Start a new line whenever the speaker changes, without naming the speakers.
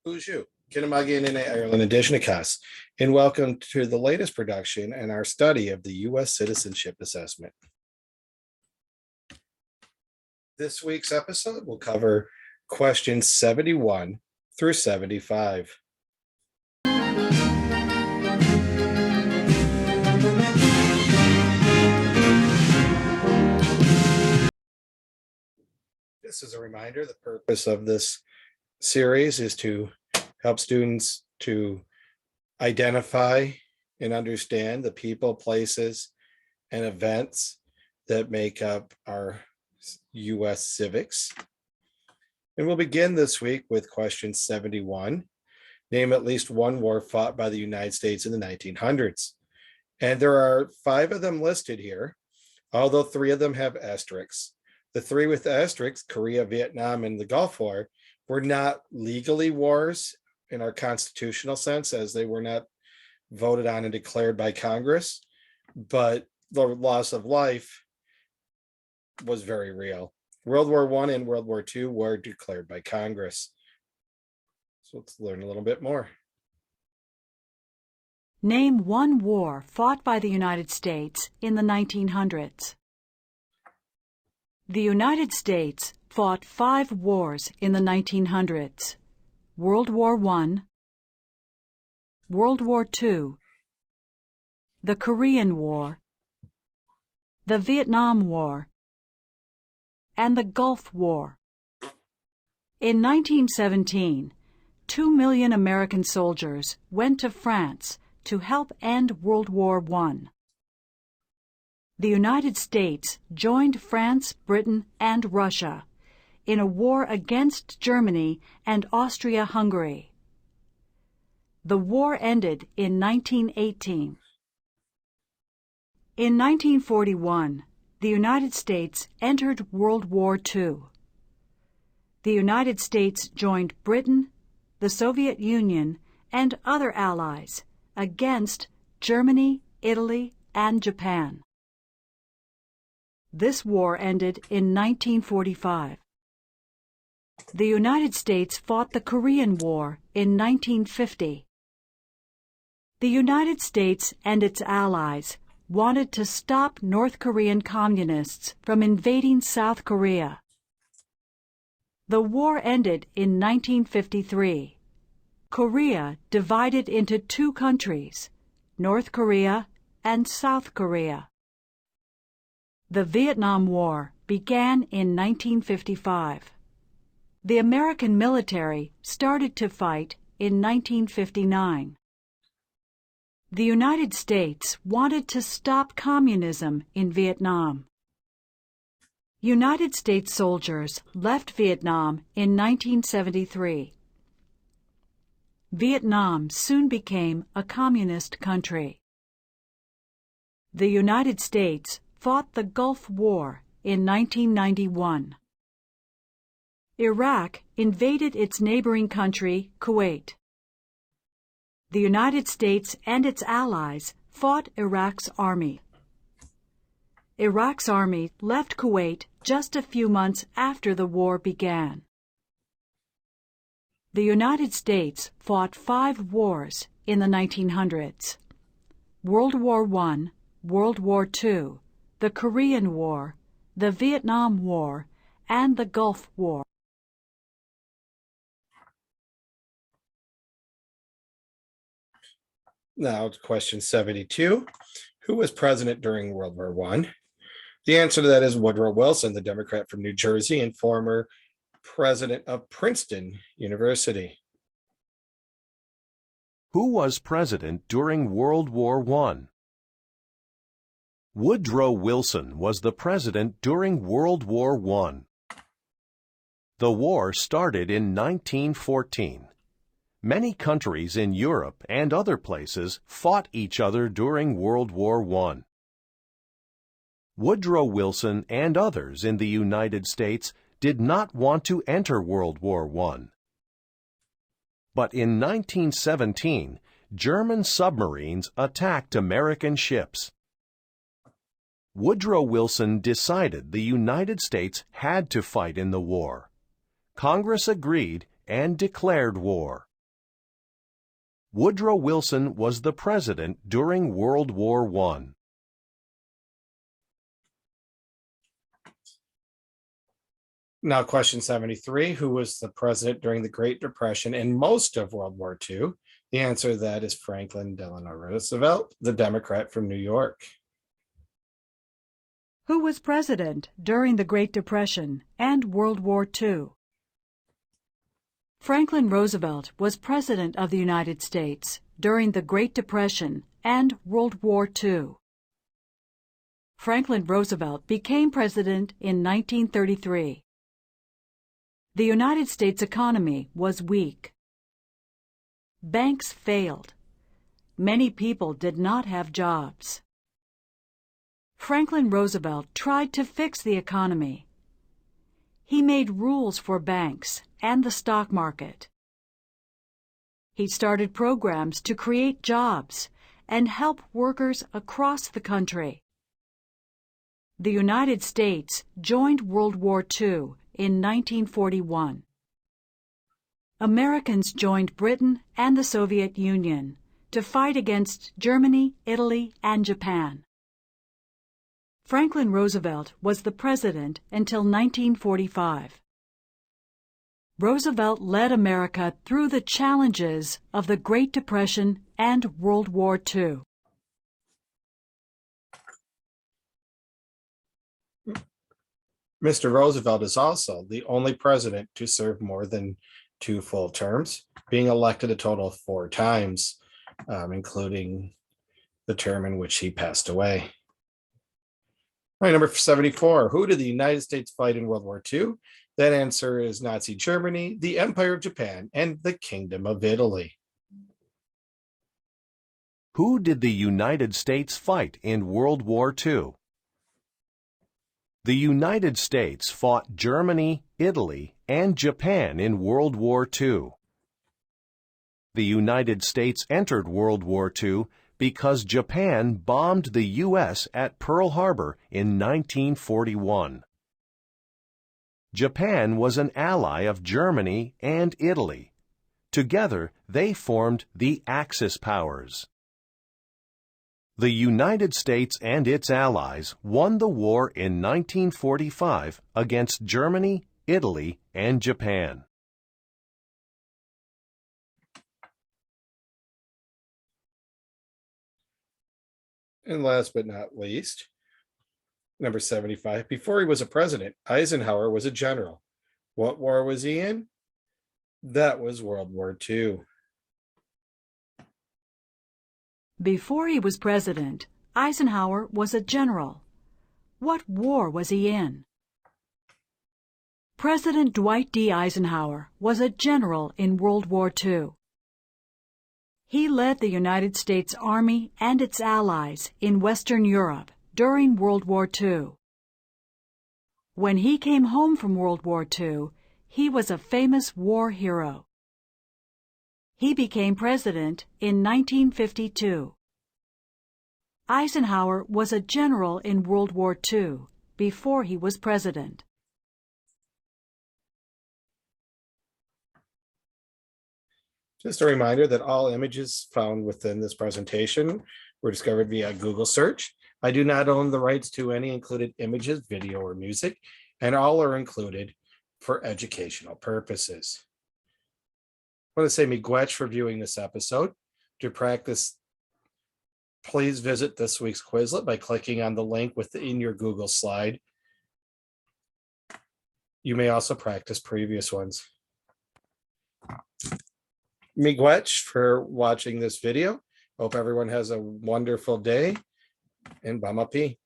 Bonjour, Kinamagi in Ireland edition of CAS, and welcome to the latest production in our study of the U.S. Citizenship Assessment. This week's episode will cover questions 71 through 75. This is a reminder, the purpose of this series is to help students to identify and understand the people, places, and events that make up our U.S. civics. And we'll begin this week with question 71. Name at least one war fought by the United States in the 1900s. And there are 5 of them listed here, although 3 of them have asterisks. The 3 with the asterisks, Korea, Vietnam, and the Gulf War, were not legally wars in our constitutional sense, as they were not voted on and declared by Congress, but the loss of life was very real. World War I and World War II were declared by Congress. So let's learn a little bit more.
Name one war fought by the United States in the 1900s. The United States fought 5 wars in the 1900s. World War I, World War II, the Korean War, the Vietnam War, and the Gulf War. In 1917, 2 million American soldiers went to France to help end World War I. The United States joined France, Britain, and Russia in a war against Germany and Austria-Hungary. The war ended in 1918. In 1941, the United States entered World War II. The United States joined Britain, the Soviet Union, and other allies against Germany, Italy, and Japan. This war ended in 1945. The United States fought the Korean War in 1950. The United States and its allies wanted to stop North Korean communists from invading South Korea. The war ended in 1953. Korea divided into 2 countries, North Korea and South Korea. The Vietnam War began in 1955. The American military started to fight in 1959. The United States wanted to stop communism in Vietnam. United States soldiers left Vietnam in 1973. Vietnam soon became a communist country. The United States fought the Gulf War in 1991. Iraq invaded its neighboring country, Kuwait. The United States and its allies fought Iraq's army. Iraq's army left Kuwait just a few months after the war began. The United States fought 5 wars in the 1900s. World War I, World War II, the Korean War, the Vietnam War, and the Gulf War.
Now to question 72. Who was president during World War I? The answer to that is Woodrow Wilson, the Democrat from New Jersey and former president of Princeton University.
Who was president during World War I? Woodrow Wilson was the president during World War I. The war started in 1914. Many countries in Europe and other places fought each other during World War I. Woodrow Wilson and others in the United States did not want to enter World War I. But in 1917, German submarines attacked American ships. Woodrow Wilson decided the United States had to fight in the war. Congress agreed and declared war. Woodrow Wilson was the president during World War I.
Now, question 73, who was the president during the Great Depression and most of World War II? The answer to that is Franklin Delano Roosevelt, the Democrat from New York.
Who was president during the Great Depression and World War II? Franklin Roosevelt was president of the United States during the Great Depression and World War II. Franklin Roosevelt became president in 1933. The United States economy was weak. Banks failed. Many people did not have jobs. Franklin Roosevelt tried to fix the economy. He made rules for banks and the stock market. He started programs to create jobs and help workers across the country. The United States joined World War II in 1941. Americans joined Britain and the Soviet Union to fight against Germany, Italy, and Japan. Franklin Roosevelt was the president until 1945. Roosevelt led America through the challenges of the Great Depression and World War II.
Mr. Roosevelt is also the only president to serve more than 2 full terms, being elected a total of 4 times, including the term in which he passed away. All right, number 74, who did the United States fight in World War II? That answer is Nazi Germany, the Empire of Japan, and the Kingdom of Italy.
Who did the United States fight in World War II? The United States fought Germany, Italy, and Japan in World War II. The United States entered World War II because Japan bombed the U.S. at Pearl Harbor in 1941. Japan was an ally of Germany and Italy. Together, they formed the Axis powers. The United States and its allies won the war in 1945 against Germany, Italy, and Japan.
And last but not least, number 75, before he was a president, Eisenhower was a general. What war was he in? That was World War II.
Before he was president, Eisenhower was a general. What war was he in? President Dwight D. Eisenhower was a general in World War II. He led the United States Army and its allies in Western Europe during World War II. When he came home from World War II, he was a famous war hero. He became president in 1952. Eisenhower was a general in World War II before he was president.
Just a reminder that all images found within this presentation were discovered via Google search. I do not own the rights to any included images, video, or music, and all are included for educational purposes. I want to say miigwech for viewing this episode. To practice, please visit this week's Quizlet by clicking on the link within your Google slide. You may also practice previous ones. Miigwech for watching this video. Hope everyone has a wonderful day, and Bamapi.